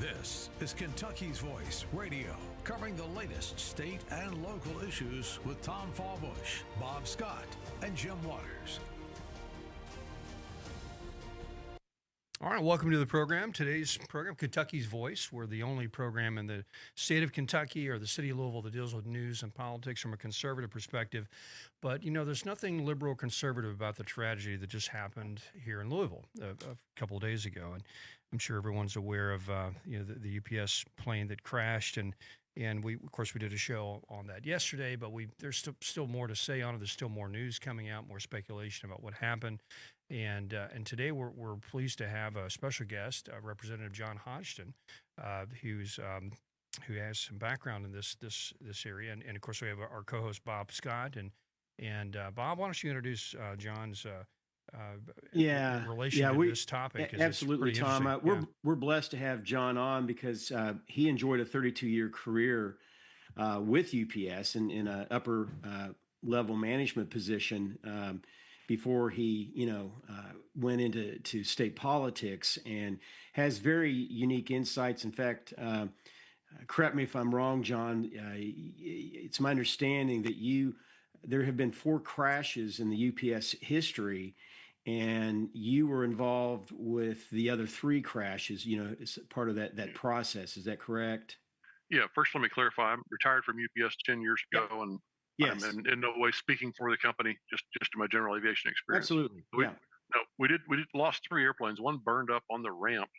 This is Kentucky's Voice Radio, covering the latest state and local issues with Tom Fallbush, Bob Scott, and Jim Waters. All right, welcome to the program. Today's program, Kentucky's Voice. We're the only program in the state of Kentucky or the city of Louisville that deals with news and politics from a conservative perspective. But, you know, there's nothing liberal conservative about the tragedy that just happened here in Louisville a couple of days ago. And I'm sure everyone's aware of, the UPS plane that crashed. And we, of course, we did a show on that yesterday, but there's still more to say on it. There's still more news coming out, more speculation about what happened. And today we're pleased to have a special guest, Representative John Hodgson, who has some background in this area. And of course we have our co-host Bob Scott. And Bob, why don't you introduce John's relation to this topic? Absolutely, Tom. We're blessed to have John on because he enjoyed a 32-year career with UPS in an upper level management position. Before he, went into state politics, and has very unique insights. In fact, correct me if I'm wrong, John, it's my understanding that there have been 4 crashes in the UPS history, and you were involved with the other 3 crashes, as part of that process. Is that correct? Yeah. First, let me clarify. I'm retired from UPS 10 years ago, and yes. I'm in no way speaking for the company, just my general aviation experience. Absolutely. We lost 3 airplanes. One burned up on the ramp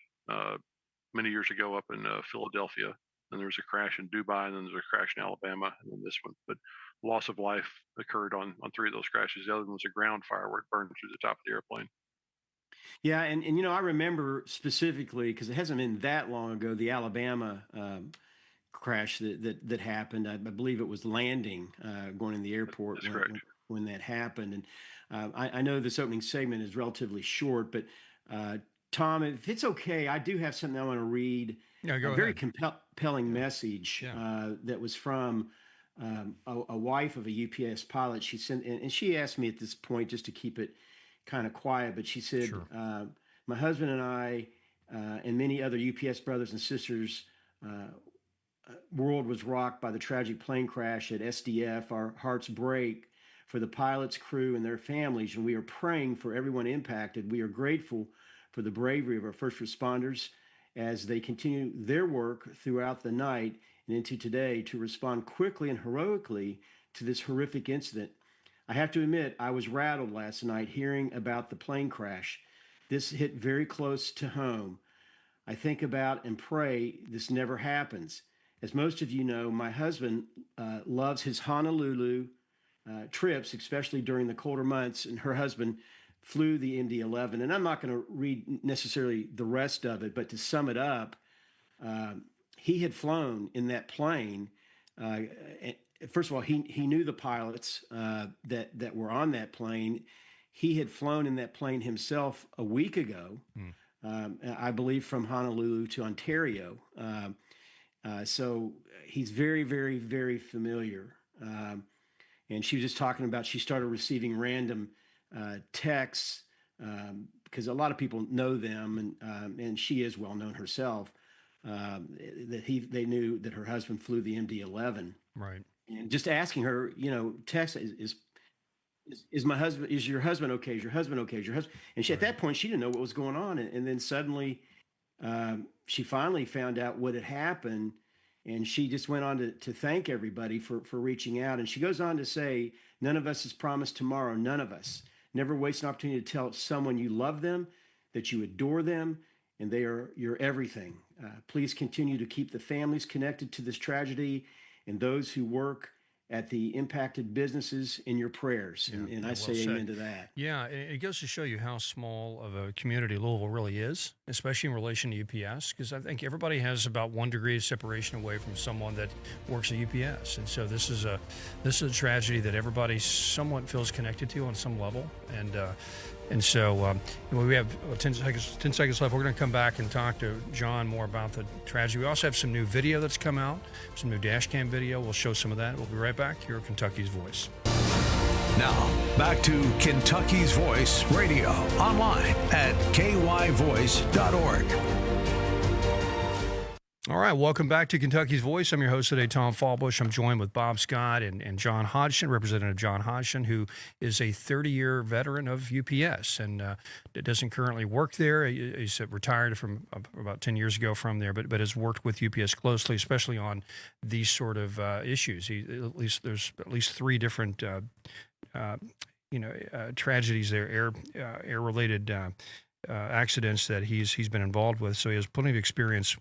many years ago up in Philadelphia. Then there was a crash in Dubai, and then there's a crash in Alabama, and then this one. But loss of life occurred on 3 of those crashes. The other one was a ground fire where it burned through the top of the airplane. Yeah, and I remember specifically, because it hasn't been that long ago, the Alabama crash that happened. I believe it was landing going in the airport when that happened. And I know this opening segment is relatively short, but Tom, if it's okay, I do have something I want to read. Yeah, go ahead. Very compelling message that was from a wife of a UPS pilot. She sent, and she asked me at this point just to keep it kind of quiet, but she said, Sure. My husband and I and many other UPS brothers and sisters world was rocked by the tragic plane crash at SDF. Our hearts break for the pilots, crew, and their families, and we are praying for everyone impacted. We are grateful for the bravery of our first responders as they continue their work throughout the night and into today to respond quickly and heroically to this horrific incident. I have to admit, I was rattled last night hearing about the plane crash. This hit very close to home. I think about and pray this never happens. As most of you know, my husband loves his Honolulu trips, especially during the colder months, and her husband flew the MD-11. And I'm not going to read necessarily the rest of it, but to sum it up, he had flown in that plane. First of all, he knew the pilots that were on that plane. He had flown in that plane himself a week ago, I believe from Honolulu to Ontario. So he's very, very, very familiar. And she was just talking about, she started receiving random texts because a lot of people know them, and she is well known herself, that they knew that her husband flew the MD-11. Right. And just asking her, text, is my husband, is your husband okay? Is your husband okay? Is your husband? And she, at that point, she didn't know what was going on. And then suddenly she finally found out what had happened. And she just went on to thank everybody for reaching out. And she goes on to say, none of us is promised tomorrow. None of us. Never waste an opportunity to tell someone you love them, that you adore them, and they are your everything. Please continue to keep the families connected to this tragedy and those who work at the impacted businesses in your prayers. And I say amen to that. Yeah, it goes to show you how small of a community Louisville really is, especially in relation to UPS, because I think everybody has about 1 degree of separation away from someone that works at UPS. And so this is a tragedy that everybody somewhat feels connected to on some level. And so we have 10 seconds left. We're going to come back and talk to John more about the tragedy. We also have some new video that's come out, some new dash cam video. We'll show some of that. We'll be right back here at Kentucky's Voice. Now, back to Kentucky's Voice Radio, online at kyvoice.org. All right, welcome back to Kentucky's Voice. I'm your host today, Tom Fallbush. I'm joined with Bob Scott and John Hodgson, Representative John Hodgson, who is a 30-year veteran of UPS and doesn't currently work there. He's retired from about 10 years ago from there, but has worked with UPS closely, especially on these sort of issues. There's at least three different tragedies there, air-related accidents that he's been involved with. So he has plenty of experience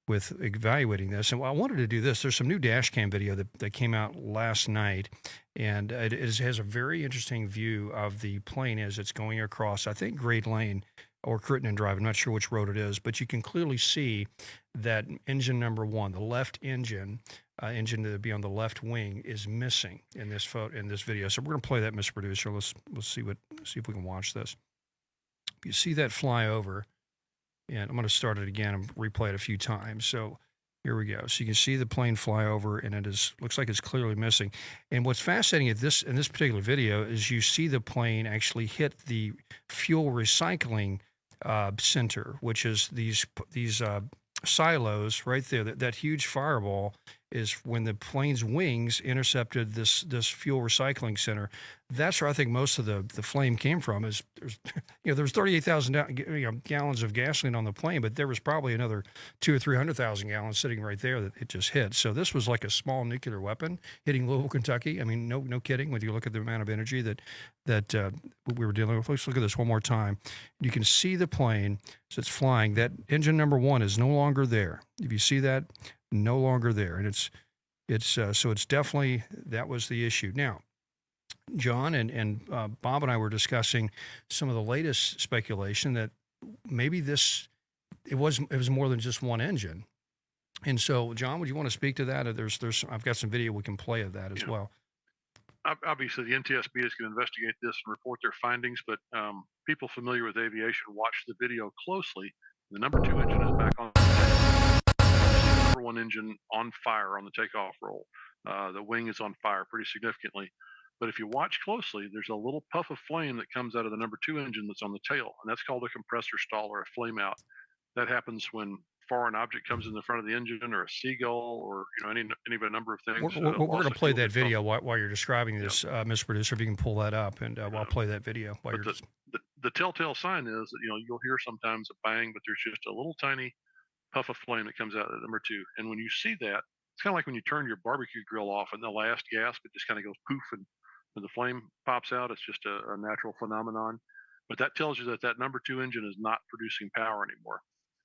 with evaluating this. And I wanted to do this. There's some new dash cam video that came out last night, and it has a very interesting view of the plane as it's going across, I think, Great Lane or Crittenden Drive. I'm not sure which road it is, but you can clearly see that engine number one, the left engine to be on the left wing, is missing in this video. So we're going to play that, Mr. Producer. Let's see if we can watch this. You see that fly over. And I'm going to start it again and replay it a few times. So here we go. So you can see the plane fly over, and looks like it's clearly missing. And what's fascinating in this particular video is you see the plane actually hit the fuel recycling center, which is these silos right there. That huge fireball is when the plane's wings intercepted this fuel recycling center. That's where I think most of the flame came from. There's 38,000 gallons of gasoline on the plane, but there was probably another 200,000 or 300,000 gallons sitting right there that it just hit. So this was like a small nuclear weapon hitting Louisville, Kentucky. I mean, no kidding. When you look at the amount of energy that we were dealing with. Let's look at this one more time. You can see the plane as it's flying. That engine number one is no longer there. If you see that, no longer there, and so it's definitely, that was the issue. Now, John and Bob and I were discussing some of the latest speculation that maybe it was more than just one engine. And so, John, would you want to speak to that? I've got some video we can play of that as well. Obviously, the NTSB is going to investigate this and report their findings, but people familiar with aviation watch the video closely. The number two engine is back on. Number one engine on fire on the takeoff roll. The wing is on fire pretty significantly. But if you watch closely, there's a little puff of flame that comes out of the number two engine that's on the tail, and that's called a compressor stall or a flame out. That happens when foreign object comes in the front of the engine, or a seagull, or any of a number of things. We're going to play that video while you're describing this, Mr. Producer. If you can pull that up, and I'll play that video while you're. The telltale sign is that you'll hear sometimes a bang, but there's just a little tiny puff of flame that comes out of number two. And when you see that, it's kind of like when you turn your barbecue grill off and the last gasp, it just kind of goes poof, and when the flame pops out, it's just a natural phenomenon. But that tells you that number two engine is not producing power anymore.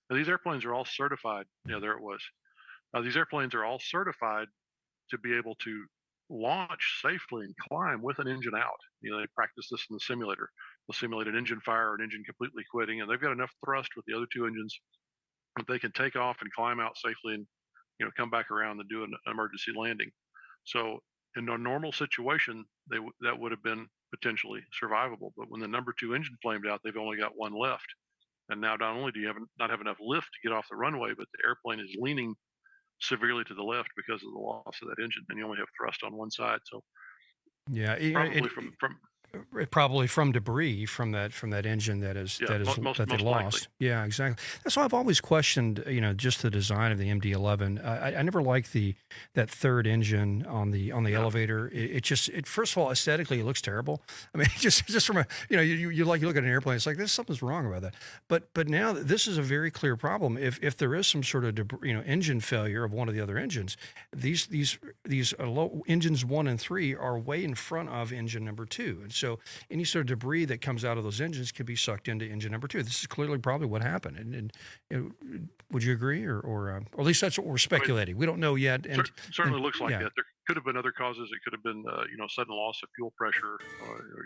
Now, these airplanes are all certified. There it was. These airplanes are all certified to be able to launch safely and climb with an engine out. They practice this in the simulator. They'll simulate an engine fire or an engine completely quitting, and they've got enough thrust with the other two engines that they can take off and climb out safely and come back around and do an emergency landing. So in a normal situation, that would have been potentially survivable. But when the number two engine flamed out, they've only got one left. And now not only do you not have enough lift to get off the runway, but the airplane is leaning severely to the left because of the loss of that engine, and you only have thrust on one side. So yeah, probably from debris from that engine that they lost. Likely. Yeah, exactly. That's why I've always questioned, just the design of the MD-11. I never liked that third engine on the elevator. It first of all, aesthetically, it looks terrible. I mean, just from you look at an airplane, it's like there's something's wrong about that. But now this is a very clear problem. If there is some sort of engine failure of one of the other engines, these engines 1 and 3 are way in front of engine number 2, and so any sort of debris that comes out of those engines could be sucked into engine number 2. This is clearly probably what happened. And would you agree, or at least that's what we're speculating? We don't know yet. And certainly looks like that. There could have been other causes. It could have been sudden loss of fuel pressure,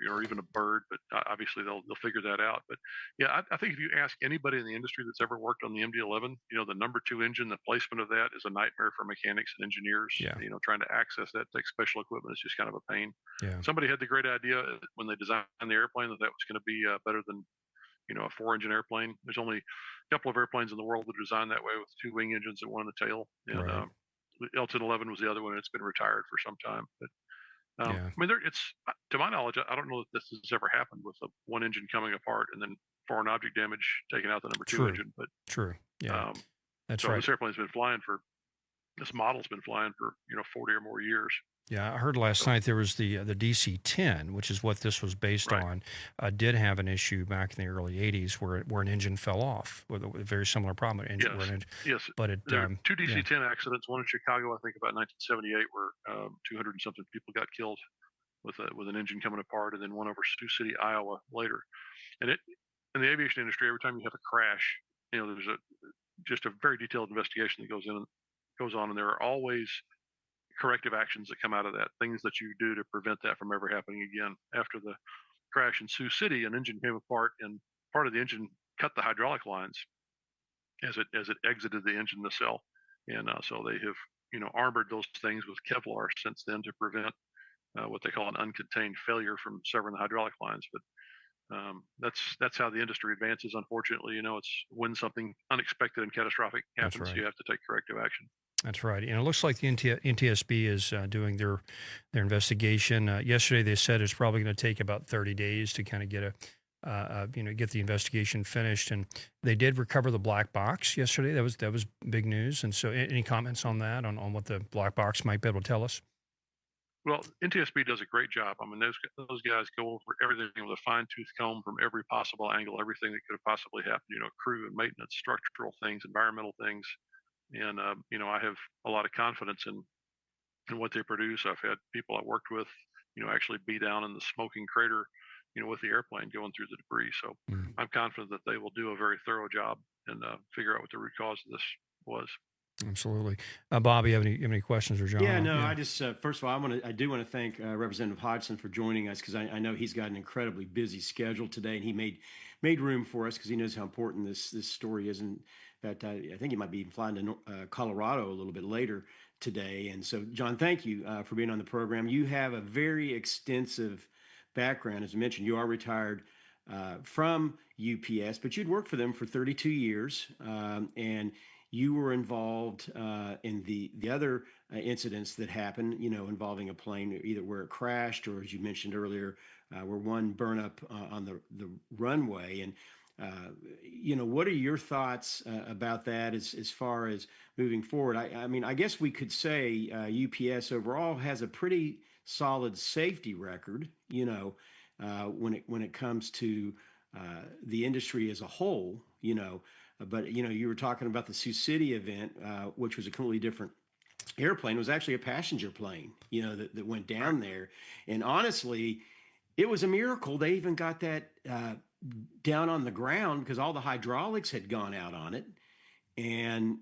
or even a bird. But obviously they'll figure that out. But yeah, I think if you ask anybody in the industry that's ever worked on the MD-11, the number 2 engine, the placement of that is a nightmare for mechanics and engineers. Yeah. Trying to access that, take special equipment, is just kind of a pain. Yeah. Somebody had the great idea when they designed the airplane that was going to be better than a 4-engine airplane. There's only a couple of airplanes in the world that are designed that way, with 2 wing engines and one in the tail. And right. The L-1011 was the other one, and it's been retired for some time. But yeah. I mean, it's, to my knowledge, I don't know that this has ever happened with one engine coming apart and then foreign object damage taking out the number 2 engine. But true. Yeah. That's So right. this airplane's been flying for, this model's been flying for 40 or more years. Yeah, I heard last So night there was the DC-10, which is what this was based right, on, did have an issue back in the early '80s where an engine fell off with a very similar problem. yes, yes. But it, There are two yeah, DC-10 accidents. One in Chicago, I think, about 1978, where 200 and something people got killed with an engine coming apart, and then one over Sioux City, Iowa, later. And it in the aviation industry, every time you have a crash, there's just a very detailed investigation that goes on, and there are always corrective actions that come out of that, things that you do to prevent that from ever happening again. After the crash in Sioux City, an engine came apart, and part of the engine cut the hydraulic lines as it exited the engine nacelle, and so they have armored those things with Kevlar since then to prevent what they call an uncontained failure from severing the hydraulic lines. But that's how the industry advances. Unfortunately, it's when something unexpected and catastrophic that's happens, right. you have to take corrective action. That's right. And it looks like the NTSB is doing their investigation. Yesterday they said it's probably going to take about 30 days to kind of get get the investigation finished. And they did recover the black box yesterday. That was big news. And so, any comments on that, on what the black box might be able to tell us? Well, NTSB does a great job. I mean, those guys go over everything with a fine tooth comb from every possible angle, everything that could have possibly happened. Crew and maintenance, structural things, environmental things, and I have a lot of confidence in what they produce. I've had people I worked with, actually be down in the smoking crater, with the airplane going through the debris. So Mm. I'm confident that they will do a very thorough job and figure out what the root cause of this was. Absolutely. Bob, you have any questions, or John? Yeah, no, I just first of all, I do want to thank Representative Hodgson for joining us, because I know he's got an incredibly busy schedule today, and he made room for us because he knows how important this story is. And that I think he might be even flying to Colorado a little bit later today. And so, John, thank you for being on the program. You have a very extensive background, as I mentioned. You are retired from UPS, but you'd worked for them for 32 years, and you were involved in the other incidents that happened, involving a plane, either where it crashed or, as you mentioned earlier, where one burned up on the runway. And what are your thoughts about that as far as moving forward? I mean, I guess we could say UPS overall has a pretty solid safety record, when it comes to the industry as a whole, But you were talking about the Sioux City event, which was a completely different airplane. It was actually a passenger plane, that went down there. And honestly, it was a miracle they even got that down on the ground, because all the hydraulics had gone out on it, and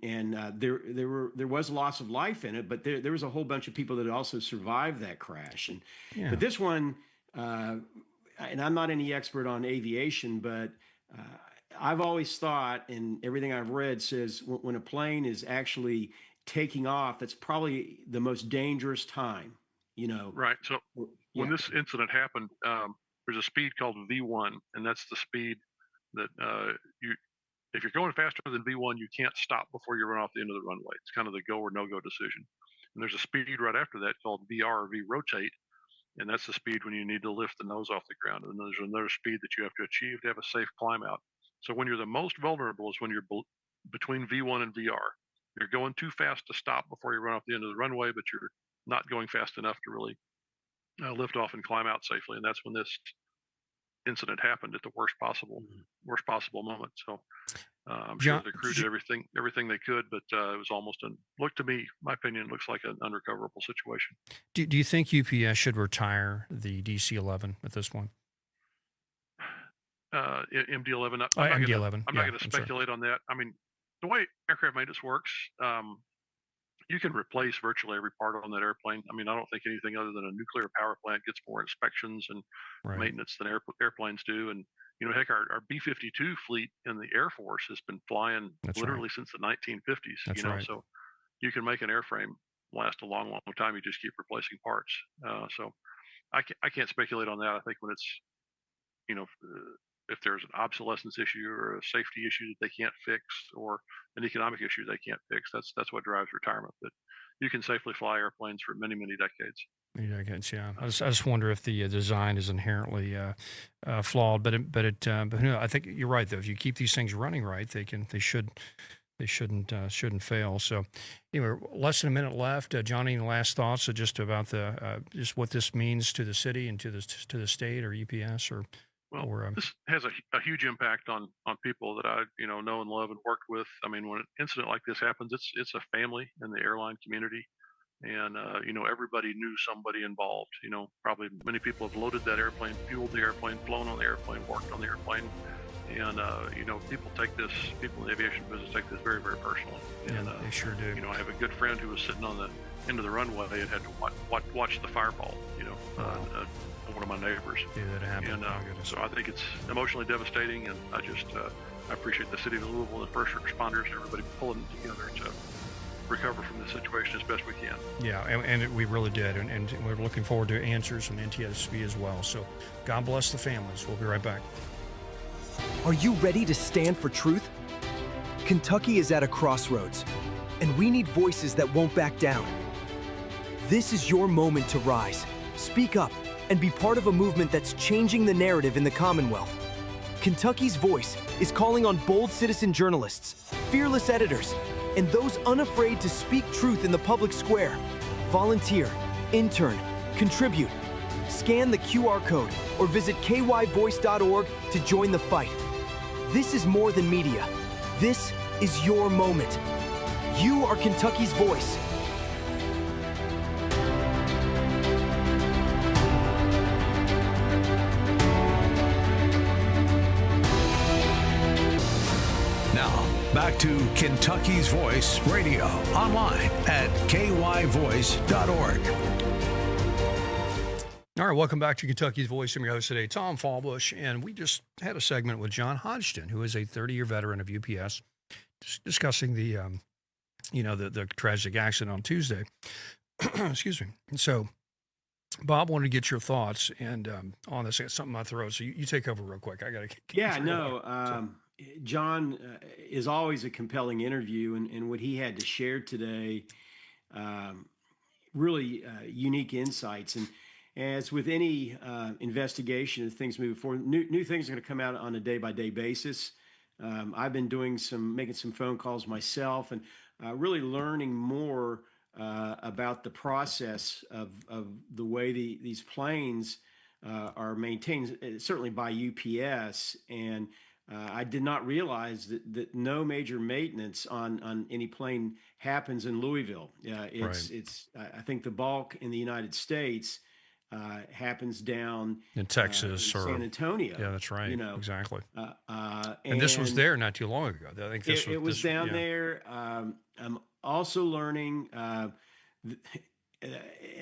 there was loss of life in it, but there was a whole bunch of people that also survived that crash. And Yeah. but this one, and I'm not any expert on aviation, but I've always thought, and everything I've read says, when a plane is actually taking off, that's probably the most dangerous time. Right. So when Yeah. this incident happened, there's a speed called V1, and that's the speed that if you're going faster than V1, you can't stop before you run off the end of the runway. It's kind of the go or no go decision. And there's a speed right after that called VR, or V rotate, and that's the speed when you need to lift the nose off the ground. And there's another speed that you have to achieve to have a safe climb out. So when you're the most vulnerable is when you're between V1 and VR. You're going too fast to stop before you run off the end of the runway, but you're not going fast enough to really lift off and climb out safely. And that's when this incident happened, at the worst possible moment. So I'm sure the crew did everything they could, but it was almost looked to me, my opinion, looks like an unrecoverable situation. Do you think UPS should retire the DC-11 at this point? MD-11. MD-11. I'm not going to speculate on that. I mean, the way aircraft maintenance works, you can replace virtually every part on that airplane. I mean, I don't think anything other than a nuclear power plant gets more inspections and maintenance than airplanes do. And heck, our B-52 fleet in the Air Force has been flying literally since the 1950s. So you can make an airframe last a long, long time. You just keep replacing parts. So I can't speculate on that. I think when it's if there's an obsolescence issue or a safety issue that they can't fix, or an economic issue they can't fix, that's what drives retirement. But you can safely fly airplanes for many, many decades. Many decades, yeah. I just wonder if the design is inherently flawed. But who knows? I think you're right, though. If you keep these things running right, they should they shouldn't fail. So, anyway, less than a minute left. Johnny, any last thoughts just about just what this means to the city and to the state or UPS Well, or this has a huge impact on people that I know and love and worked with. I mean, when an incident like this happens, it's a family in the airline community, and everybody knew somebody involved. Probably many people have loaded that airplane, fueled the airplane, flown on the airplane, worked on the airplane, and people in the aviation business take this very, very personally. And they sure do. I have a good friend who was sitting on the end of the runway and had to watch the fireball. One of my neighbors. Yeah, that happened. And so I think it's emotionally devastating, and I appreciate the city of Louisville, the first responders, and everybody pulling together to recover from this situation as best we can. Yeah, and we really did, and we're looking forward to answers from NTSB as well. So God bless the families. We'll be right back. Are you ready to stand for truth? Kentucky is at a crossroads, and we need voices that won't back down. This is your moment to rise, speak up, and be part of a movement that's changing the narrative in the Commonwealth. Kentucky's Voice is calling on bold citizen journalists, fearless editors, and those unafraid to speak truth in the public square. Volunteer, intern, contribute. Scan the QR code or visit kyvoice.org to join the fight. This is more than media. This is your moment. You are Kentucky's voice. Now, back to Kentucky's Voice Radio, online at kyvoice.org. All right, welcome back to Kentucky's Voice. I'm your host today, Tom Fallbush, and we just had a segment with John Hodgson, who is a 30-year veteran of UPS, discussing the tragic accident on Tuesday. Excuse me. And so, Bob, wanted to get your thoughts and on this. I got something in my throat, so you take over real quick. I got to. Yeah, no. John is always a compelling interview, and what he had to share today, really unique insights. And as with any investigation, as things move forward, new things are going to come out on a day-by-day basis. I've been making some phone calls myself, and really learning more about the process of the way these planes are maintained, certainly by UPS. And I did not realize that no major maintenance on any plane happens in Louisville. It's I think the bulk in the United States happens down in Texas in or San Antonio. Yeah, that's right. Exactly. And this was there not too long ago. I think it was down there. I'm also learning, and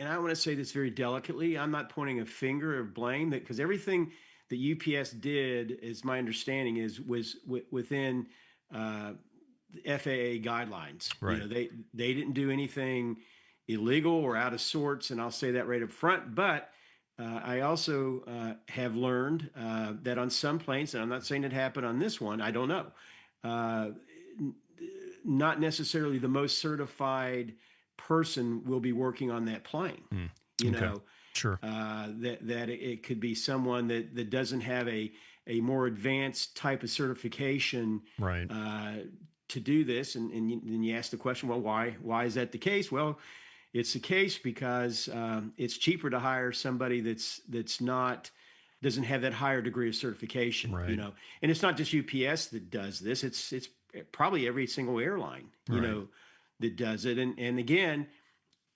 I want to say this very delicately. I'm not pointing a finger of blame, because everything that UPS did, is my understanding, was within the FAA guidelines. Right. They didn't do anything illegal or out of sorts, and I'll say that right up front. But I also have learned that on some planes, and I'm not saying it happened on this one, I don't know, not necessarily the most certified person will be working on that plane. Sure. That it could be someone that doesn't have a more advanced type of certification, right, to do this. And then you ask the question, well, why is that the case? Well, it's the case because it's cheaper to hire somebody doesn't have that higher degree of certification, right. And it's not just UPS that does this. It's probably every single airline, right. That does it. And again,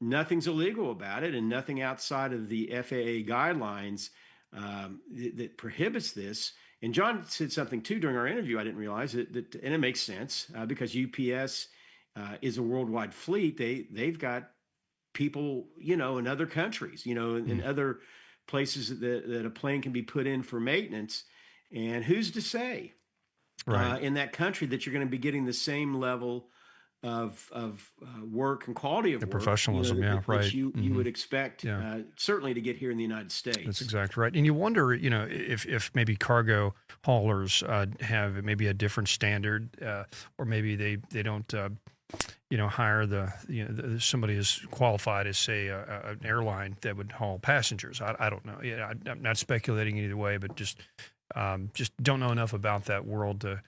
nothing's illegal about it, and nothing outside of the FAA guidelines that prohibits this. And John said something too during our interview I didn't realize and it makes sense because UPS is a worldwide fleet. They've got people, in other countries, in other places that a plane can be put in for maintenance. And who's to say in that country that you're going to be getting the same level of work and quality of the work, professionalism, that you would expect, certainly to get here in the United States. That's exactly right. And you wonder, if maybe cargo haulers have maybe a different standard, or maybe they don't, hire somebody as qualified as, say, an airline that would haul passengers. I don't know. I'm not speculating either way, but just don't know enough about that world to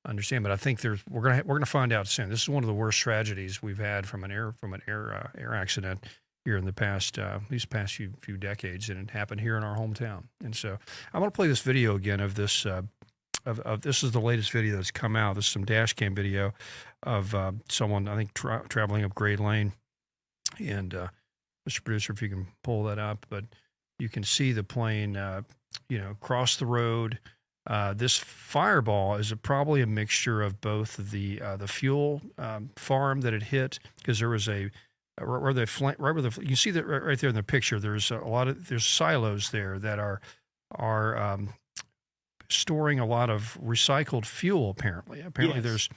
understand. But I think we're gonna find out soon. This is one of the worst tragedies we've had from an air accident here in the past these past few decades, and it happened here in our hometown. And so I want to play this video again of this. Of this is the latest video that's come out. This is some dash cam video of someone, I think, traveling up Grade Lane. And Mr. Producer, if you can pull that up, but you can see the plane, cross the road. This fireball is probably a mixture of both the fuel farm that it hit, because there was you see that right there in the picture. There's there's silos there that are storing a lot of recycled fuel. Apparently, Yes.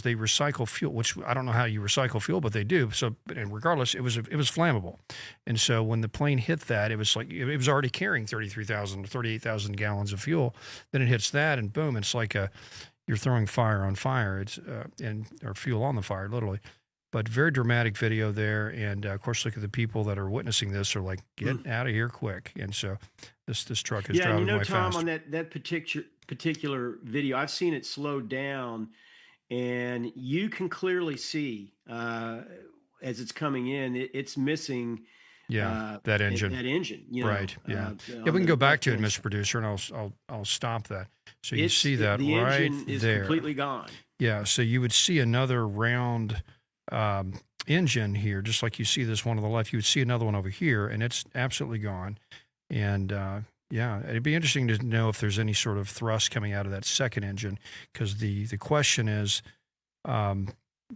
they recycle fuel, which I don't know how you recycle fuel, but they do. So, and regardless, it was flammable. And so when the plane hit that, it was like it was already carrying 38,000 gallons of fuel. Then it hits that, and boom, it's like you're throwing fire on fire. It's or fuel on the fire, literally. But very dramatic video there, and of course, look at the people that are witnessing this are like, get out of here quick. And so this truck is Yeah, and driving way Tom, fast. on that particular video, I've seen it slowed down, and you can clearly see as it's coming in, it's missing. That engine. That engine, Right. Yeah. on We can the go back to it, left-hand Mr. side. Producer, and I'll stop that. So you It's see that the right engine is there. completely gone. Yeah. So you would see another round engine here, just like you see this one on the left. You would see another one over here, and it's absolutely gone. And it'd be interesting to know if there's any sort of thrust coming out of that second engine, because the question is,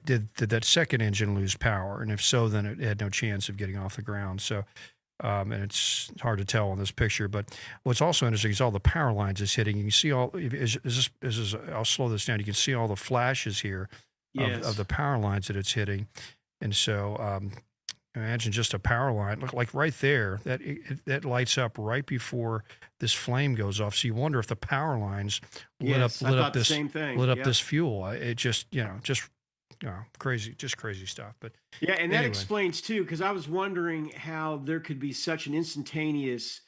did that second engine lose power? And if so, then it had no chance of getting off the ground. So, and it's hard to tell on this picture. But what's also interesting is all the power lines it's hitting. You can see all. I'll slow this down. You can see all the flashes here Yes. of the power lines that it's hitting. And so, imagine just a power line, like right there, that lights up right before this flame goes off. So you wonder if the power lines lit Yes, I up thought the this same thing. lit up Yeah. this fuel. It just crazy stuff. But Yeah, and that anyway. explains too, because I was wondering how there could be such an instantaneous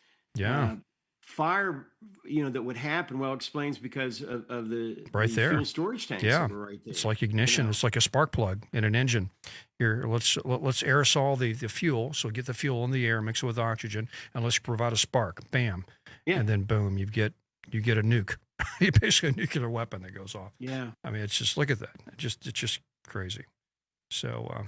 fire, that would happen. Well, it explains because of the Right the there. fuel storage tanks Yeah, that were right there. it's like ignition. know. It's like a spark plug in an engine. Here, let's aerosol the fuel. So get the fuel in the air, mix it with oxygen, and let's provide a spark. Bam, Yeah. and then boom, you get a nuke. You basically a nuclear weapon that goes off. Yeah. I mean, it's just, look at that. It's just crazy. So,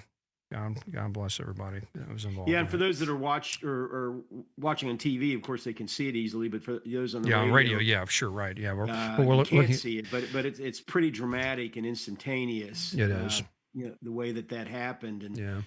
God bless everybody that was involved. Yeah, in and for that. those that are watching on TV, of course they can see it easily. But for those on the on radio, yeah, sure, right, yeah, we're you can't looking. see it, but it's pretty dramatic and instantaneous. It is. The way that happened, and Yeah.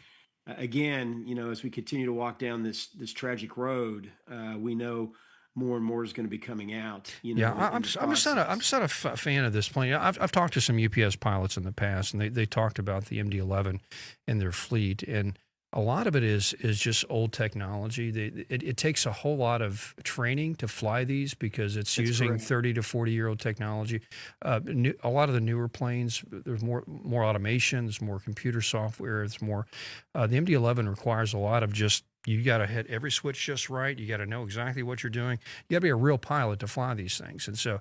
again, as we continue to walk down this tragic road, we know more and more is going to be coming out. Yeah, I'm in the just not process. a fan of this plane. I've talked to some UPS pilots in the past, and they talked about the MD-11 and their fleet, and a lot of it is just old technology. It takes a whole lot of training to fly these, because it's That's using correct. 30 to 40-year-old technology. A lot of the newer planes, there's more automation, there's more computer software, it's more. The MD-11 requires a lot of just. You got to hit every switch just right. You got to know exactly what you're doing. You got to be a real pilot to fly these things. And so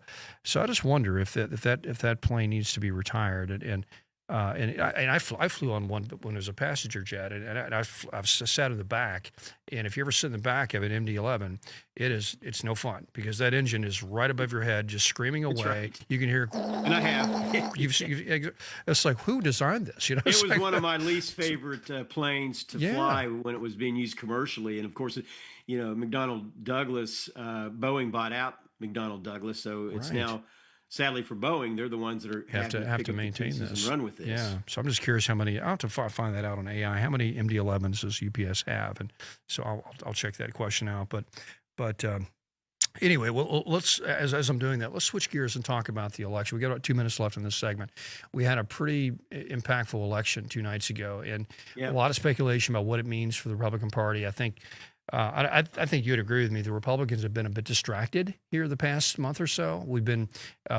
I just wonder if that plane needs to be retired. And I flew on one when it was a passenger jet, and I've sat in the back. And if you ever sit in the back of an MD-11, it's no fun, because that engine is right above your head, just screaming away. right. You can hear. And I have. It's like, who designed this? It It's was like, one of my least favorite planes to Yeah. fly when it was being used commercially. And of course, McDonnell Douglas, Boeing bought out McDonnell Douglas, so it's Right. now, sadly for Boeing, they're the ones that are have to pick up the maintain pieces this and run with this. Yeah, so I'm just curious how many. I'll have to find that out on AI. How many MD-11s does UPS have? And so I'll check that question out. But anyway, well, let's as I'm doing that, let's switch gears and talk about the election. We got about 2 minutes left in this segment. We had a pretty impactful election 2 nights ago, and Yeah. a lot of speculation about what it means for the Republican Party. I think. I think you'd agree with me. The Republicans have been a bit distracted here the past month or so. We've been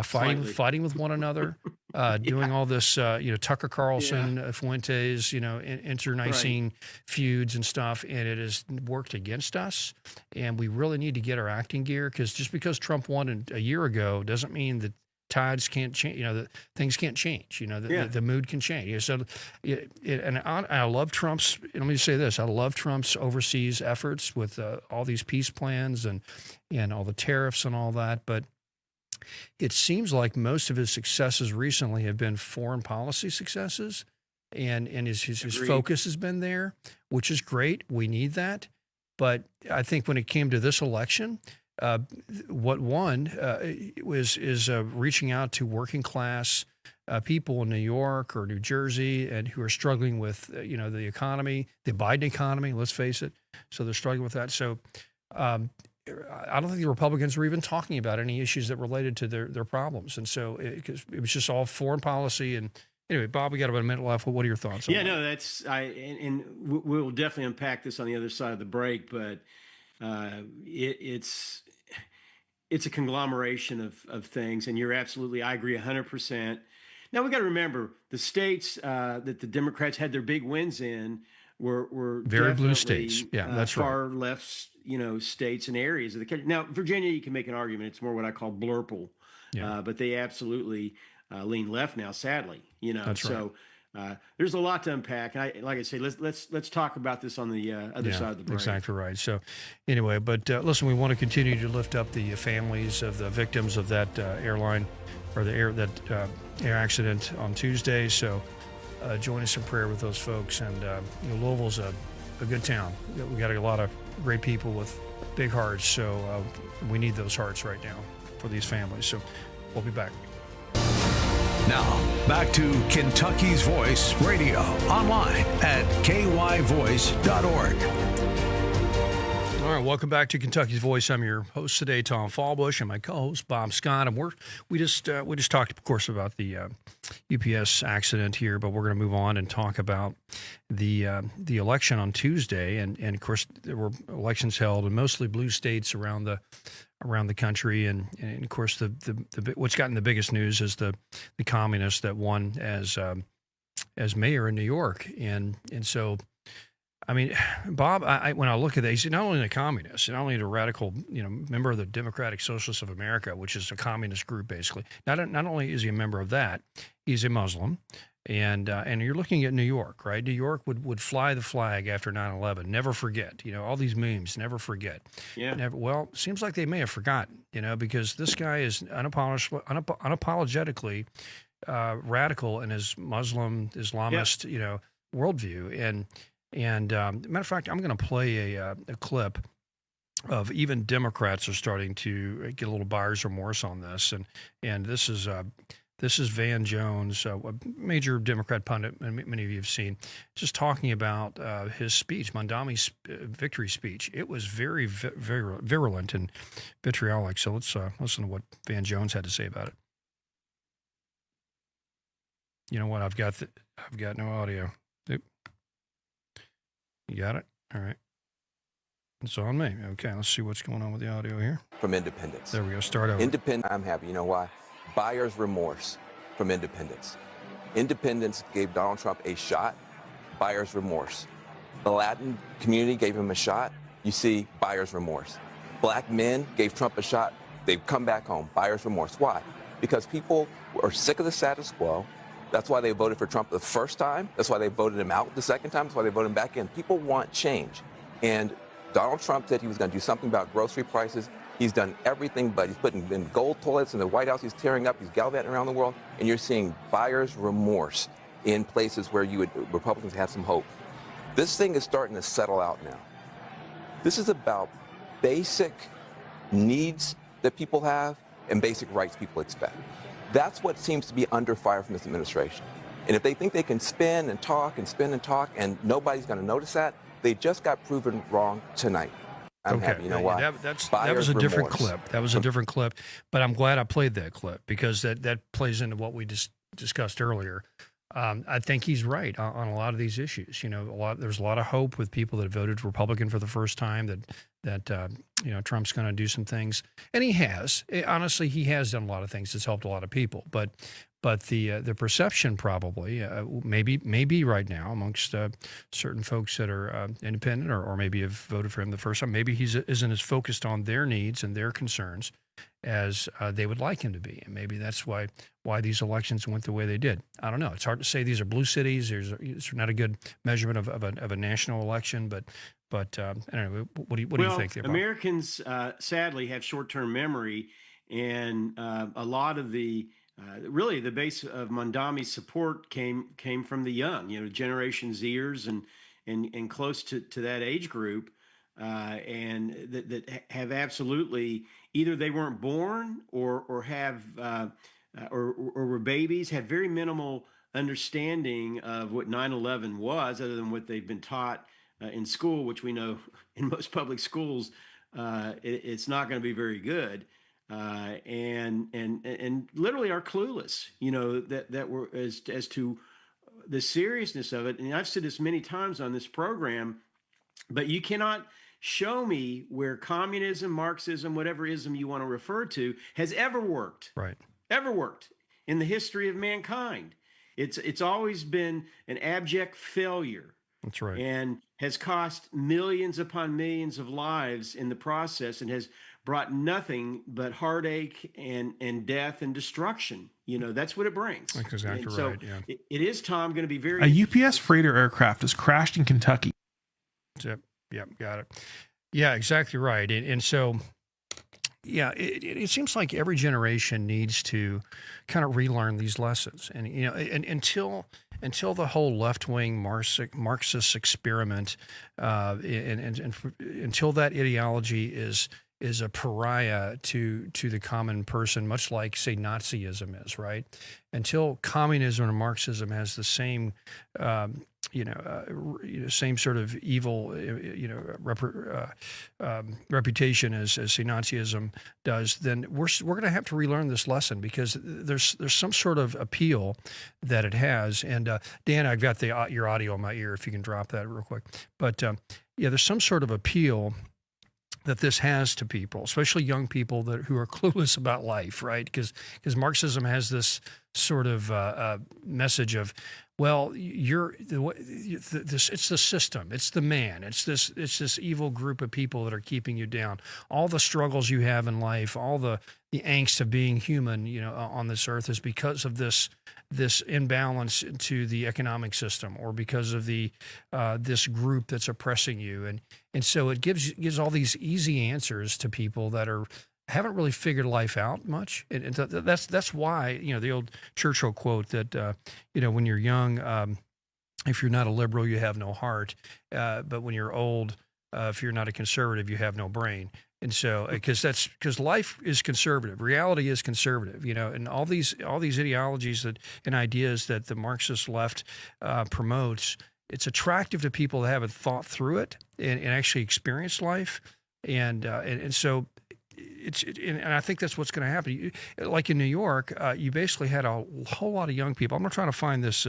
Slightly. fighting with one another, doing all this, Tucker Carlson, Fuentes, internecine feuds and stuff, and it has worked against us. And we really need to get our acting gear, because just because Trump won a year ago doesn't mean that tides can't change. The things can't change. The mood can change. So, and I love Trump's. Let me just say this: I love Trump's overseas efforts with all these peace plans and all the tariffs and all that. But it seems like most of his successes recently have been foreign policy successes, and his focus has been there, which is great. We need that. But I think when it came to this election, what won is reaching out to working class people in New York or New Jersey and who are struggling with the economy, the Biden economy. Let's face it. So they're struggling with that. So I don't think the Republicans were even talking about any issues that related to their problems. And so it was just all foreign policy. And anyway, Bob, we got about a minute left. What are your thoughts on that? No, and we'll definitely unpack this on the other side of the break, but it's a conglomeration of things. And you're absolutely, I agree 100%. Now we got to remember the states that the Democrats had their big wins in were very blue states. Yeah, that's far right. left, states and areas of the country. Now, Virginia, you can make an argument. It's more what I call blurple, but they absolutely lean left now, sadly, That's so there's a lot to unpack. And like I say, let's talk about this on the other side of the break. Exactly right. So anyway, but listen, we want to continue to lift up the families of the victims of that airline or the air accident on Tuesday. So join us in prayer with those folks. And Louisville's a good town. We got a lot of great people with big hearts. So we need those hearts right now for these families. So we'll be back. Now, back to Kentucky's Voice Radio, online at kyvoice.org. All right, welcome back to Kentucky's Voice. I'm your host today, Tom Fallbush, and my co-host, Bob Scott. And we just talked, of course, about the UPS accident here, but we're going to move on and talk about the election on Tuesday. And of course, there were elections held in mostly blue states around the country, and of course what's gotten the biggest news is the communist that won as mayor in New York, and so I mean, Bob, when I look at that, he's not only a communist, not only a radical, member of the Democratic Socialists of America, which is a communist group basically. Not only is he a member of that, he's a Muslim. And you're looking at New York, right? New York would fly the flag after 9/11. Never forget. All these memes, never forget. Yeah. Well, it seems like they may have forgotten, because this guy is unapologetically radical in his Muslim Islamist, worldview. And matter of fact, I'm going to play a clip of even Democrats are starting to get a little buyer's remorse on this. And this is Van Jones, a major Democrat pundit, many of you have seen, just talking about his speech, Mondami's victory speech. It was very, very virulent and vitriolic. So let's listen to what Van Jones had to say about it. You know what? I've got no audio. Oop. You got it? All right. It's on me. Okay, let's see what's going on with the audio here. From independence. There we go. Start over. Independent. I'm happy. You know why? Buyer's remorse from independence. Independence gave Donald Trump a shot. Buyer's remorse. The Latin community gave him a shot. You see, buyer's remorse. Black men gave Trump a shot. They've come back home. Buyer's remorse. Why? Because people are sick of the status quo. That's why they voted for Trump the first time. That's why they voted him out the second time. That's why they voted him back in. People want change. And Donald Trump said he was going to do something about grocery prices. He's done everything, but he's putting in gold toilets in the White House. He's tearing up. He's gallivanting around the world. And you're seeing buyer's remorse in places where Republicans have some hope. This thing is starting to settle out now. This is about basic needs that people have and basic rights people expect. That's what seems to be under fire from this administration. And if they think they can spin and talk and spin and talk and nobody's going to notice that, they just got proven wrong tonight. I'm happy. You know why? That was a different clip. That was a different clip. But I'm glad I played that clip because that plays into what we just discussed earlier. I think he's right on a lot of these issues. There's a lot of hope with people that voted Republican for the first time that Trump's going to do some things, and he has. Honestly, he has done a lot of things that's helped a lot of people. But the perception probably maybe right now amongst certain folks that are independent or maybe have voted for him the first time, maybe he isn't as focused on their needs and their concerns as they would like him to be. And maybe that's why these elections went the way they did. I don't know. It's hard to say these are blue cities. It's not a good measurement of a national election, but I don't know. What do you think there, Bob? Americans sadly have short-term memory, and a lot of the really the base of Mondami's support came from the young, Generation Zers and close to that age group, and that have absolutely either they weren't born or have or were babies, had very minimal understanding of what 9/11 was, other than what they've been taught in school, which we know in most public schools it's not going to be very good, and literally are clueless, that were as to the seriousness of it. And I've said this many times on this program, but you cannot show me where communism, Marxism, whatever ism you want to refer to, has ever worked. Right. Ever worked in the history of mankind. It's always been an abject failure. That's right. And has cost millions upon millions of lives in the process, and has brought nothing but heartache and death and destruction. That's what it brings. That's exactly and so right. Yeah. It is, Tom, going to be very. A UPS freighter aircraft has crashed in Kentucky. Yep, got it. Yeah, exactly right. And so, yeah, it seems like every generation needs to kind of relearn these lessons. And, and until the whole left-wing Marxist experiment, and until that ideology is a pariah to the common person, much like, say, Nazism is, right? Until communism and Marxism has the same, same sort of evil, reputation as say Nazism does, then we're going to have to relearn this lesson, because there's some sort of appeal that it has. And Dan, I've got your audio in my ear, if you can drop that real quick. But there's some sort of appeal that this has to people, especially young people who are clueless about life, right? Because Marxism has this sort of message of, well, it's the system, it's the man, it's this evil group of people that are keeping you down. All the struggles you have in life, all the angst of being human, on this earth, is because of this imbalance to the economic system, or because of this group that's oppressing you, and so it gives all these easy answers to people that haven't really figured life out much, and that's why the old Churchill quote that when you're young, if you're not a liberal, you have no heart, but when you're old, if you're not a conservative, you have no brain. And so, because life is conservative, reality is conservative, and all these ideologies and ideas that the Marxist left promotes, it's attractive to people that haven't thought through it and actually experienced life, and so. And I think that's what's going to happen. Like in New York, you basically had a whole lot of young people. I'm not trying to find this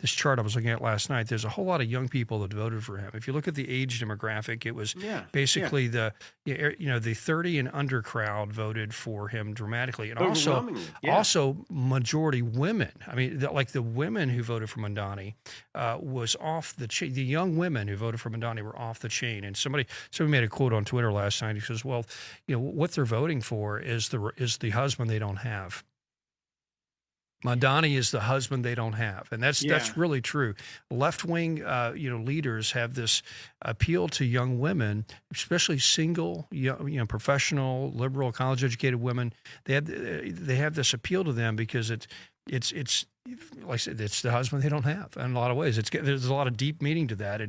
chart I was looking at last night. There's a whole lot of young people that voted for him. If you look at the age demographic, it was basically the 30 and under crowd voted for him dramatically, and also majority women. I mean, the women who voted for Mondani was off the chain. The young women who voted for Mondani were off the chain. And somebody made a quote on Twitter last night. He says, "Well, what they're voting for is the husband they don't have. Mondani is the husband they don't have," and that's really true. Left-wing, leaders have this appeal to young women, especially single, professional, liberal, college-educated women. They have this appeal to them because it's like I said, it's the husband they don't have. In a lot of ways, there's a lot of deep meaning to that,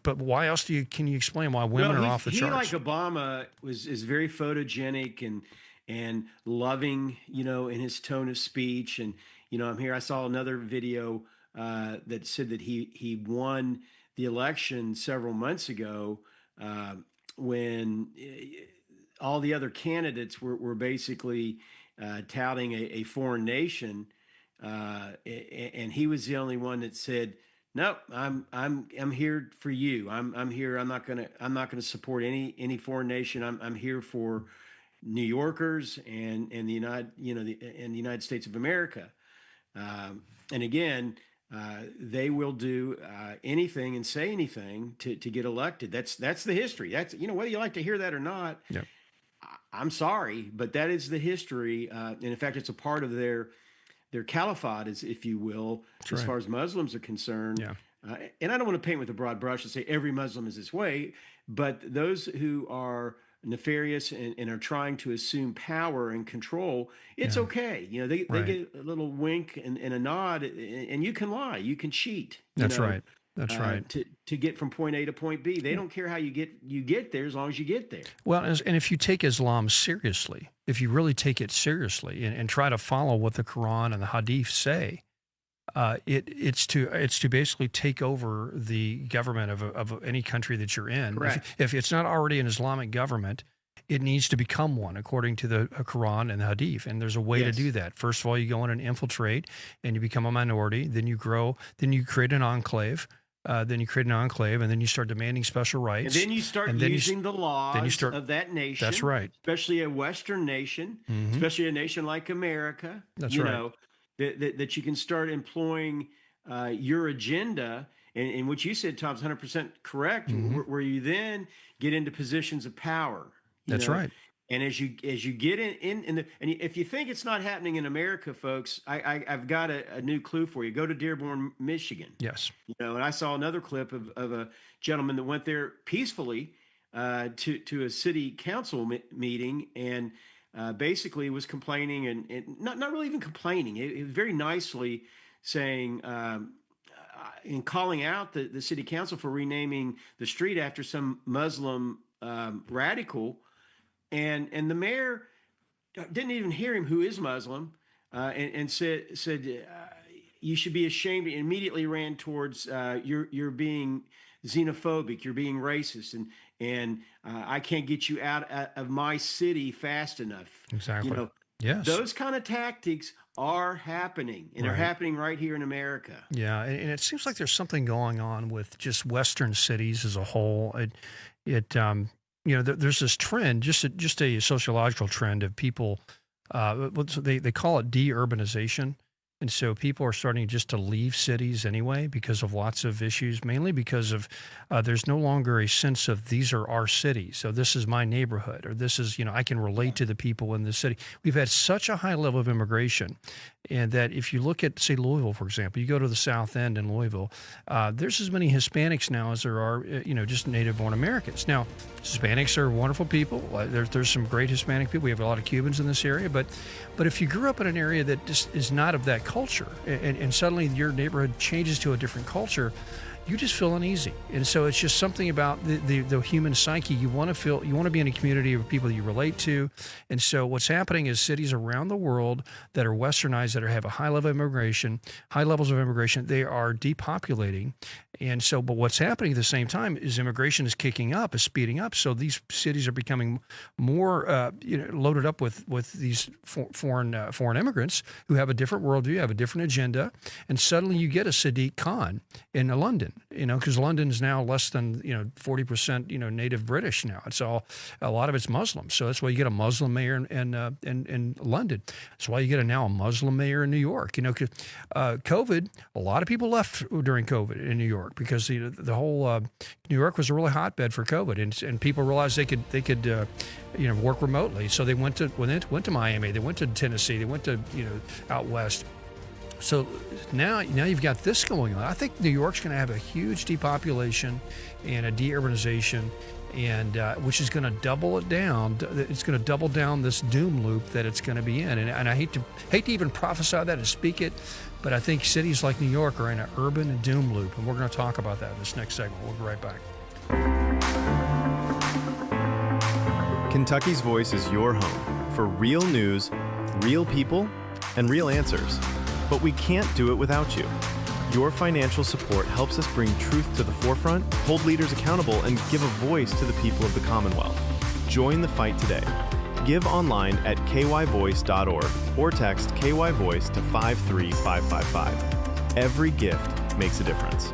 but why else can you explain why women are off the charts? He, like Obama, is very photogenic and loving, in his tone of speech. And I'm here. I saw another video that said that he won the election several months ago when all the other candidates were basically touting a foreign nation, and he was the only one that said, "No, I'm here for you. I'm here. I'm not gonna support any foreign nation. I'm here for New Yorkers and the United States of America." And again, they will do anything and say anything to get elected. That's the history. That's whether you like to hear that or not. Yeah. I'm sorry, but that is the history. And in fact, it's a part of their caliphate, if you will, as far as Muslims are concerned. Yeah. And I don't want to paint with a broad brush and say every Muslim is this way, but those who are nefarious and are trying to assume power and control, it's okay. They get a little wink and a nod, and you can lie, you can cheat. That's right. That's right. To get from point A to point B, they don't care how you get there as long as you get there. Well, and if you take Islam seriously, if you really take it seriously and try to follow what the Quran and the Hadith say, it's to basically take over the government of any country that you're in. Correct. If it's not already an Islamic government, it needs to become one according to the Quran and the Hadith. And there's a way to do that. First of all, you go in and infiltrate, and you become a minority. Then you grow. Then you create an enclave. And then you start demanding special rights. And then you start using the laws of that nation. That's right. Especially a Western nation, especially a nation like America. That's right. That you can start employing your agenda. And what you said, Tom's 100% correct, where you then get into positions of power. That's right. And as you get and if you think it's not happening in America, folks, I've got a new clue for you. Go to Dearborn, Michigan. Yes. And I saw another clip of a gentleman that went there peacefully to a city council meeting and basically was complaining and not really even complaining. It was very nicely saying in calling out the city council for renaming the street after some Muslim radical. And the mayor didn't even hear him, who is Muslim, and said you should be ashamed, and immediately ran towards you're being xenophobic, you're being racist, and I can't get you out of my city fast enough. Exactly. Yes. Those kind of tactics are happening, and they're happening right here in America. Yeah, and it seems like there's something going on with just Western cities as a whole. There's this trend, just a sociological trend of people. They call it de-urbanization, and so people are starting just to leave cities anyway because of lots of issues. Mainly because of there's no longer a sense of these are our cities, so this is my neighborhood, or this is I can relate to the people in the city. We've had such a high level of immigration, and that if you look at, say, Louisville, for example, you go to the South End in Louisville, there's as many Hispanics now as there are, just native-born Americans. Now, Hispanics are wonderful people. There's some great Hispanic people. We have a lot of Cubans in this area, but if you grew up in an area that just is not of that culture, and suddenly your neighborhood changes to a different culture, you just feel uneasy. And so it's just something about the human psyche. You want to be in a community of people that you relate to. And so what's happening is cities around the world that are westernized, that have a high levels of immigration, they are depopulating. And so, but what's happening at the same time is immigration is kicking up, is speeding up. So these cities are becoming more, loaded up with these foreign immigrants who have a different worldview, have a different agenda, and suddenly you get a Sadiq Khan in London. Because London is now less than 40% native British now. It's a lot of it's Muslim. So that's why you get a Muslim mayor in London. That's why you get now a Muslim mayor in New York. COVID, a lot of people left during COVID in New York because the whole New York was a really hotbed for COVID, and people realized they could work remotely. So they went to Miami, they went to Tennessee, they went to out west. So now you've got this going on. I think New York's going to have a huge depopulation and a de-urbanization, and which is going to double it down. It's going to double down this doom loop that it's going to be in. And I hate to even prophesy that and speak it, but I think cities like New York are in an urban doom loop, and we're going to talk about that in this next segment. We'll be right back. Kentucky's Voice is your home for real news, real people, and real answers. But we can't do it without you. Your financial support helps us bring truth to the forefront, hold leaders accountable, and give a voice to the people of the Commonwealth. Join the fight today. Give online at kyvoice.org or text KYVoice to 53555. Every gift makes a difference.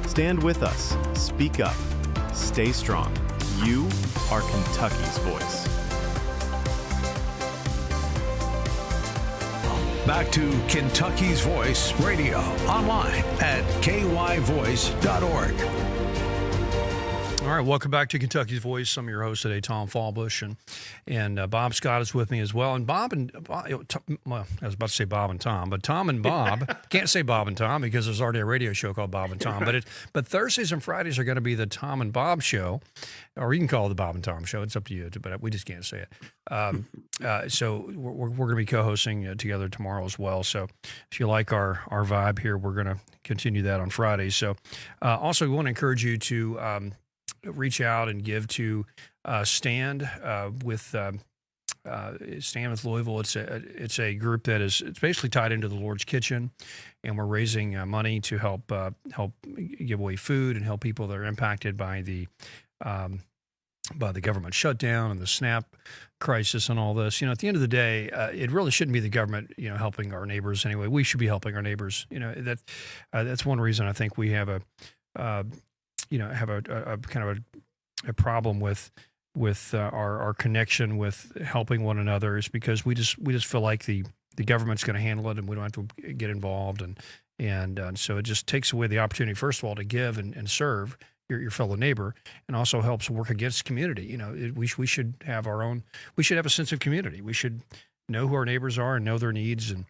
Stand with us. Speak up. Stay strong. You are Kentucky's voice. Back to Kentucky's Voice Radio, online at kyvoice.org. All All right, welcome back to Kentucky's Voice. I'm your host today, Tom Fallbush, and Bob Scott is with me as well. And Bob and well, I was about to say Bob and Tom, but Tom and Bob can't say Bob and Tom because there's already a radio show called Bob and Tom. But Thursdays and Fridays are going to be the Tom and Bob show, or you can call it the Bob and Tom show. It's up to you, but we just can't say it. So we're going to be co-hosting together tomorrow as well. So if you like our vibe here, we're going to continue that on Fridays. So also we want to encourage you to reach out and give to Stand with Louisville. It's a group that it's basically tied into the Lord's Kitchen, and we're raising money to help give away food and help people that are impacted by the government shutdown and the SNAP crisis and all this. At the end of the day, it really shouldn't be the government, helping our neighbors anyway. We should be helping our neighbors. That's one reason I think we have a kind of a problem with our connection with helping one another is because we just feel like the government's going to handle it and we don't have to get involved and so it just takes away the opportunity, first of all, to give and serve your fellow neighbor, and also helps work against community. We should have a sense of community. We should know who our neighbors are and know their needs, and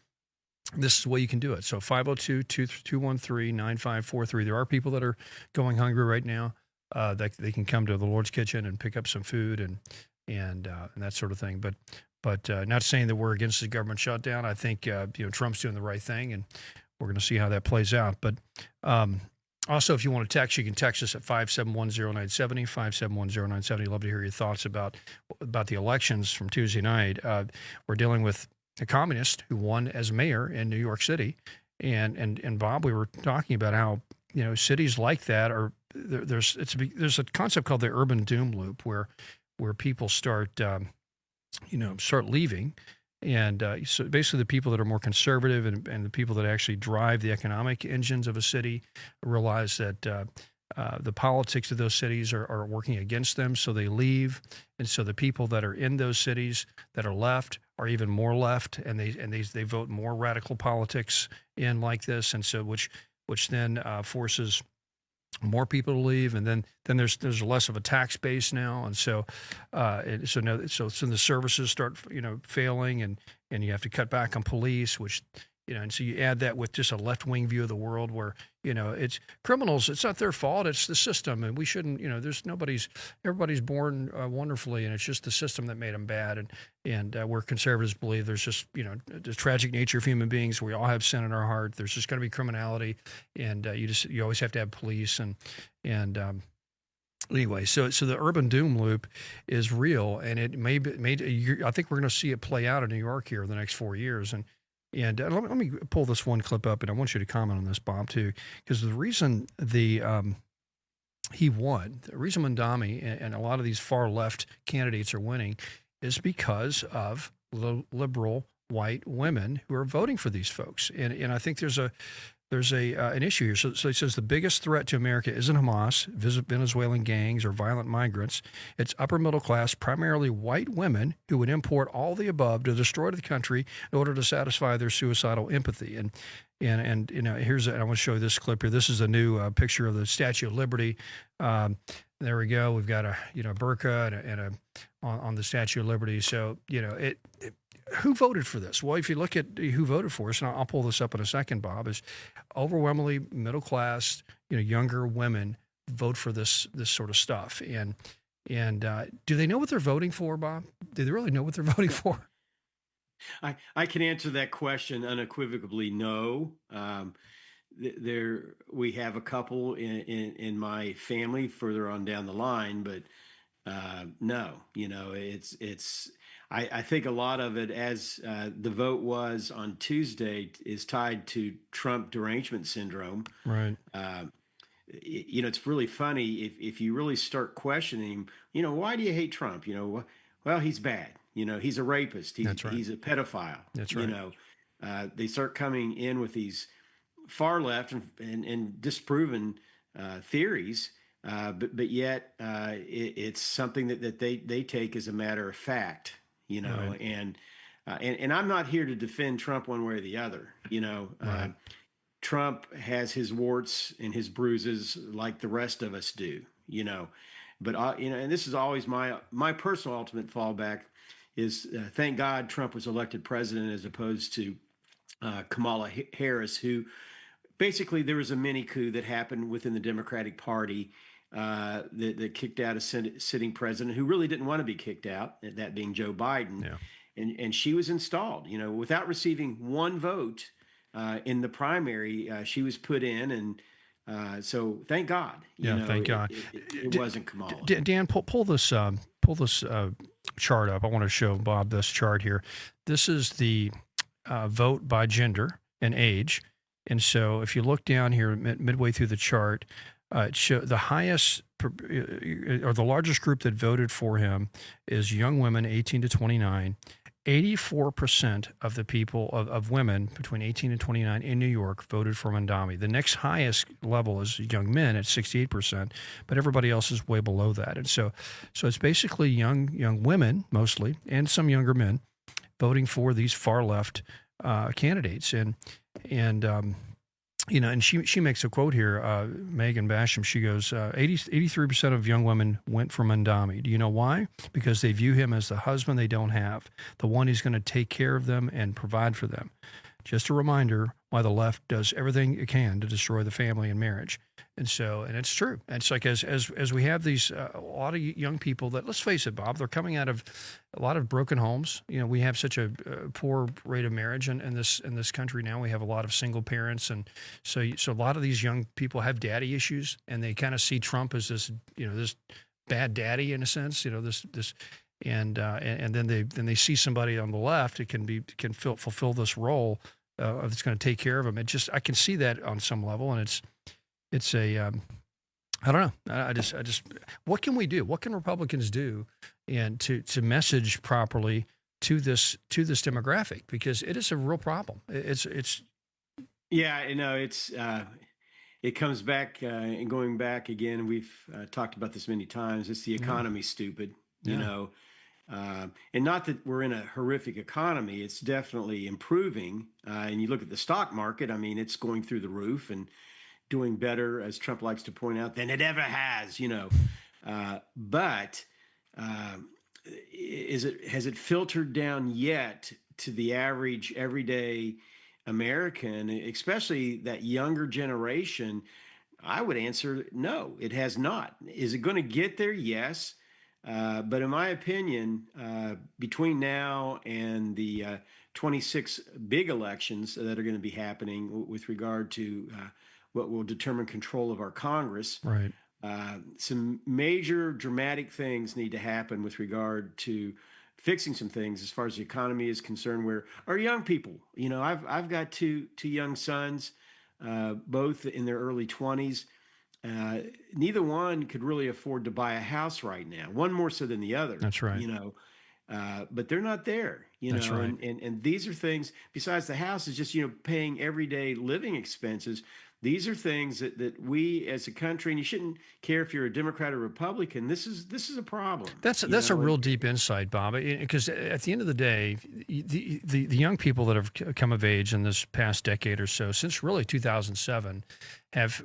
this is the way you can do it. So 502-213-9543. There are people that are going hungry right now. That they can come to the Lord's Kitchen and pick up some food and that sort of thing. But not saying that we're against the government shutdown. I think Trump's doing the right thing, and we're going to see how that plays out. But also, if you want to text, you can text us at 5710970, 5710970. Love to hear your thoughts about the elections from Tuesday night. We're dealing with a communist who won as mayor in New York City, and Bob, we were talking about how cities like that are there's a concept called the urban doom loop where people start leaving, and so basically the people that are more conservative and the people that actually drive the economic engines of a city realize that the politics of those cities are working against them, so they leave, and so the people that are in those cities that are left are even more left, and they vote more radical politics in like this, and so which then forces more people to leave, and then there's less of a tax base now, and so the services start failing, and you have to cut back on police, which and so you add that with just a left-wing view of the world where it's criminals, it's not their fault, it's the system, and we shouldn't everybody's born wonderfully, and it's just the system that made them bad, and where conservatives believe there's just the tragic nature of human beings. We all have sin in our heart. There's just going to be criminality, and you always have to have police and anyway, so the urban doom loop is real, and it I think we're going to see it play out in New York here in the next 4 years, and let me pull this one clip up, and I want you to comment on this, Bob, too, because the reason he won, the reason Mandami and a lot of these far left candidates are winning is because of liberal white women who are voting for these folks, and I think there's an issue here. So it says the biggest threat to America isn't Hamas, Venezuelan gangs, or violent migrants. It's upper middle class, primarily white women who would import all the above to destroy the country in order to satisfy their suicidal empathy. And I want to show you this clip here. This is a new picture of the Statue of Liberty. There we go. We've got a burqa on the Statue of Liberty. So who voted for this? Well, if you look at who voted for us, and I'll pull this up in a second, Bob, is overwhelmingly middle class, younger women vote for this sort of stuff. And do they know what they're voting for, Bob? Do they really know what they're voting for? I can answer that question unequivocally, no. We have a couple in my family further on down the line, but no, it's. I think a lot of it, as the vote was on Tuesday, is tied to Trump derangement syndrome. Right. It's really funny if you really start questioning him. Why do you hate Trump? Well, he's bad. He's a rapist. That's right. He's a pedophile. That's right. They start coming in with these far left and disproven theories. But yet it's something that they take as a matter of fact. Right. And I'm not here to defend Trump one way or the other. Right. Trump has his warts and his bruises like the rest of us do. But and this is always my personal ultimate fallback is thank God Trump was elected president as opposed to Kamala Harris, who basically there was a mini coup that happened within the Democratic Party that kicked out a sitting president who really didn't want to be kicked out, that being Joe Biden. Yeah. And she was installed, without receiving one vote in the primary. She was put in, and so thank God. Thank God. It wasn't Kamala. Dan, pull this chart up. I want to show Bob this chart here. This is the vote by gender and age. And so if you look down here midway through the chart, it show the highest or the largest group that voted for him is young women 18 to 29. 84% of the people of women between 18 and 29 in New York voted for Mandami. The next highest level is young men at 68%, but everybody else is way below that. And so it's basically young women mostly, and some younger men voting for these far left candidates. And she makes a quote here, Megan Basham. She goes, 83% of young women went for Mandami. Do you know why? Because they view him as the husband they don't have, the one who's going to take care of them and provide for them. Just a reminder why the left does everything it can to destroy the family and marriage. And it's true. And it's like as we have these a lot of young people that, let's face it, Bob, they're coming out of a lot of broken homes. We have such a poor rate of marriage in this country now. We have a lot of single parents, and so a lot of these young people have daddy issues, and they kind of see Trump as this this bad daddy in a sense. And then they see somebody on the left who can fulfill this role that's going to take care of them. I can see that on some level, and it's a I don't know. I just what can we do? What can Republicans do and to message properly to this demographic, because it is a real problem. It's it comes back and going back again. We've talked about this many times. It's the economy, stupid. And not that we're in a horrific economy. It's definitely improving. And you look at the stock market. I mean, it's going through the roof and doing better, as Trump likes to point out, than it ever has. But has it filtered down yet to the average everyday American, especially that younger generation? I would answer no, it has not. Is it going to get there? Yes. But in my opinion, between now and the 26 big elections that are going to be happening with regard to what will determine control of our Congress, right? Some major dramatic things need to happen with regard to fixing some things as far as the economy is concerned, where our young people, I've got two young sons, both in their early 20s. Neither one could really afford to buy a house right now. One more so than the other. That's right. But they're not there. That's right. And these are things besides the house is just paying everyday living expenses. These are things that we as a country, and you shouldn't care if you're a Democrat or Republican. This is a problem. That's a real deep insight, Bob. Because at the end of the day, the young people that have come of age in this past decade or so, since really 2007, have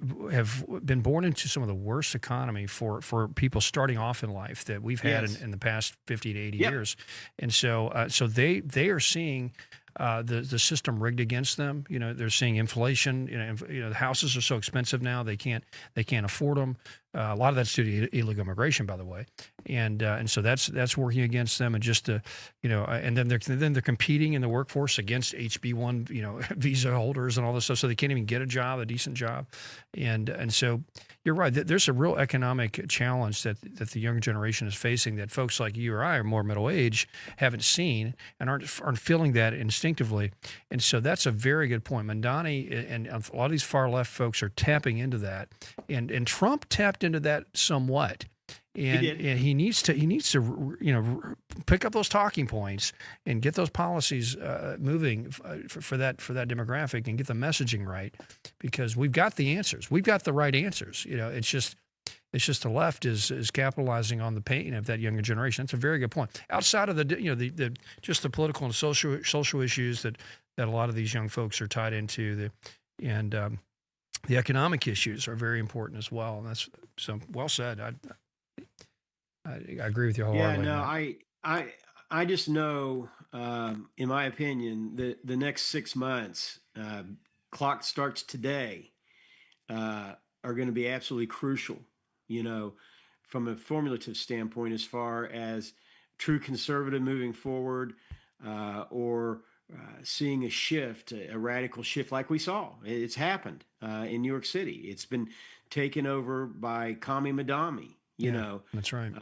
been born into some of the worst economy for people starting off in life that we've had in the past 50 to 80 years. And so they are seeing the system rigged against them. They're seeing inflation. The houses are so expensive now they can't afford them. A lot of that's due to illegal immigration, by the way, and so that's working against them. And just and then they're competing in the workforce against HB1 visa holders and all this stuff, so they can't even get a decent job. And so you're right. There's a real economic challenge that the younger generation is facing that folks like you or I are more middle age haven't seen and aren't feeling that instinctively. And so that's a very good point. Mandani and a lot of these far left folks are tapping into that, and Trump tapped into that somewhat. And he needs to pick up those talking points and get those policies moving for that demographic and get the messaging right, because we've got the answers. We've got the right answers. It's just the left is capitalizing on the pain of that younger generation. That's a very good point. Outside of the just the political and social issues that a lot of these young folks are tied into, the economic issues are very important as well. And that's so well said. I agree with you Yeah, wholeheartedly. no, on I just know, in my opinion, that the next 6 months, clock starts today, are going to be absolutely crucial, you know, from a formulative standpoint, as far as true conservative moving forward, or seeing a shift, a radical shift like we saw. It's happened in New York City. It's been taken over by Commie Mayor. You Yeah, know, that's right.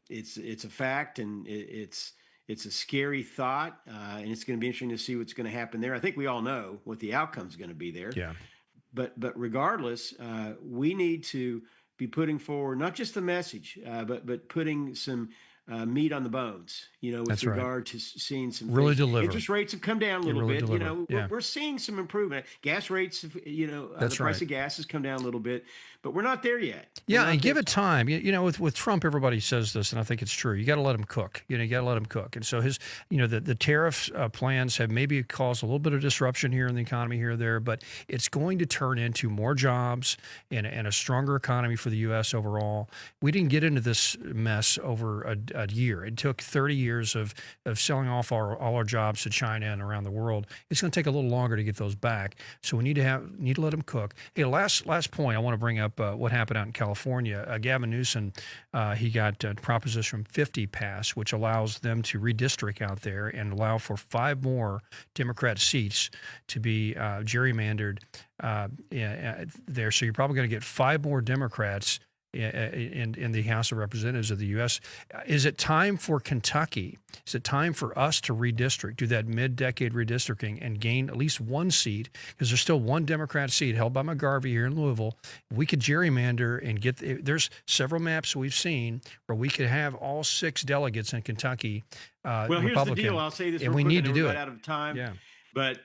it's a fact, and it's a scary thought, and it's going to be interesting to see what's going to happen there. I think we all know what the outcome's going to be there. Yeah, But regardless, we need to be putting forward not just the message, but putting some meat on the bones. You know, with that's right. regard to seeing some Really things. deliver. Interest rates have come down a little really bit. deliver. You know, Yeah. we're seeing some improvement. Gas rates, the That's price right. of gas has come down a little bit, but we're not there yet. We're Yeah, not and give there. it time. You know, with Trump, everybody says this, and I think it's true. You got to let him cook. You know, you got to let him cook. And so his, the tariff plans have maybe caused a little bit of disruption here in the economy here or there, but it's going to turn into more jobs and a stronger economy for the U.S. overall. We didn't get into this mess over a year. It took 30 years of selling off all our jobs to China and around the world. It's going to take a little longer to get those back. So we need to let him cook. Hey, last point, I want to bring up what happened out in California. Gavin Newsom, he got Proposition 50 passed, which allows them to redistrict out there and allow for 5 more Democrat seats to be gerrymandered there. So you're probably going to get 5 more Democrats in the House of Representatives of the U.S. Is it time for Kentucky? Is it time for us to redistrict, do that mid-decade redistricting, and gain at least 1 seat? Because there's still 1 Democrat seat held by McGarvey here in Louisville. We could gerrymander and there's several maps we've seen where we could have all 6 delegates in Kentucky. Well, here's the deal. I'll say this, and real we quick, need to and do we're it. out of time. Yeah. But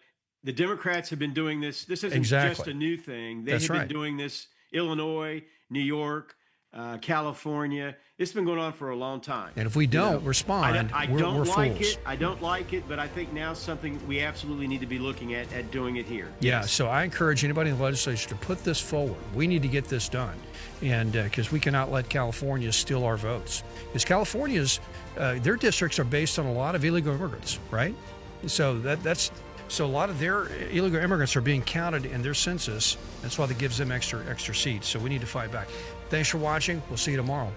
the Democrats have been doing this. This isn't Exactly. just a new thing. They That's have been right. doing this. Illinois, New York, California. It's been going on for a long time. And if we don't respond, I we're don't like fools. it. I don't like it, but I think now something we absolutely need to be looking at doing it here. Yeah, Yes. so I encourage anybody in the legislature to put this forward. We need to get this done, and because we cannot let California steal our votes. Because California's their districts are based on a lot of illegal immigrants, right? So so a lot of their illegal immigrants are being counted in their census. That's why that gives them extra seats. So we need to fight back. Thanks for watching. We'll see you tomorrow.